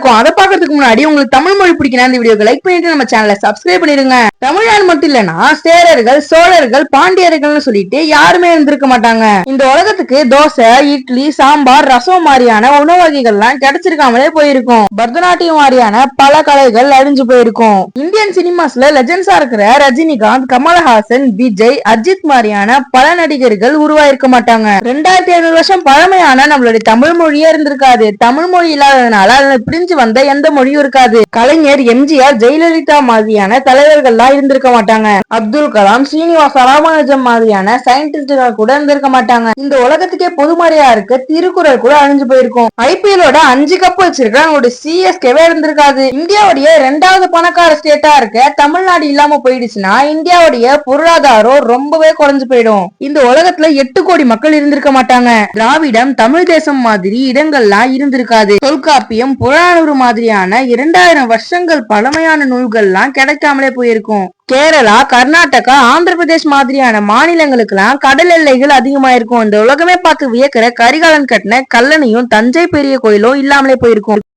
இருக்கும். அதை பாக்குறதுக்கு முன்னாடி உங்களுக்கு தமிழ் மொழி பிடிக்கணும் இந்த வீடியோக்கு லைக் பண்ணிட்டு நம்ம சேனலை சப்ஸ்கிரைப் பண்ணிருங்க. தமிழ்நாடு மட்டும் இல்லனா சேரர்கள், சோழர்கள், பாண்டியர்கள்னு சொல்லிட்டு யாருமே இருந்திருக்க மாட்டாங்க. இந்த உலகத்துக்கு தோசை, இட்லி, சாம்பார், ரசம் மாதிரியான உணவு வகைகள்லாம் கிடைச்சிருக்காமலே போயிருக்கும். பரதநாட்டியம் மாதிரியான பல கலைகள் அழிஞ்சு போயிருக்கும். இந்தியன் சினிமாஸ்ல லெஜெண்ட்ஸா இருக்கிற ரஜினிகாந்த், கமல்ஹாசன், விஜய், அஜித் மாதிரியான பல நடிகர்கள் உருவாயிருக்க மாட்டாங்க. 2500 வருஷம் பழமையான நம்மளுடைய தமிழ் மொழியே இருந்திருக்காது. தமிழ் மொழி இல்லாததுனால அதுல பிரிஞ்சு வந்த எந்த மொழியும் இருக்காது. கலைஞர், எம்ஜிஆர், ஜெயலலிதா மாதிரியான தலைவர்கள்லாம் இருந்திருக்க மாட்டாங்க. அப்துல் கலாம், ஸ்ரீனிவாச ராமானுஜம் மாதிரியான சயின்டிஸ்டுகள் கூட இருந்திருக்க மாட்டாங்க. இந்த உலகத்துக்கே பொதுமறையா இருக்க திருக்குறள் கூட அழிஞ்சு போயிருக்கும். ஐபிஎலோட 5 கப் வச்சிருக்க நம்மளுடைய சிஎஸ்கேவே இருந்திருக்காது. இந்தியாவுடைய 2வது பணக்கார ஸ்டேட்டா இருக்க தமிழ்நாடு இல்லாம போயிடுச்சுன்னா இந்தியாவுடைய பொருளாதாரம் ரொம்பவே குறைஞ்சு போயிடும். இந்த உலகத்துல 8 கோடி மக்கள் இருந்திருக்க மாட்டாங்க. திராவிடம், தமிழ் தேசம் மாதிரி இடங்கள்லாம் இருந்திருக்காது. தொல்காப்பியம், புறநானூறு மாதிரியான 2000 வருஷங்கள் பழமையான நூல்கள்லாம் கிடைக்காமலே போயிருக்கும். கேரளா, கர்நாடகா, ஆந்திர பிரதேஷ் மாதிரியான மாநிலங்களுக்கு எல்லாம் கடல் எல்லைகள் அதிகமா இருக்கும். இந்த உலகமே பார்த்து வியக்கிற கரிகாலன் கட்டின கல்லணையும் தஞ்சை பெரிய கோயிலும் இல்லாமலே போயிருக்கும்.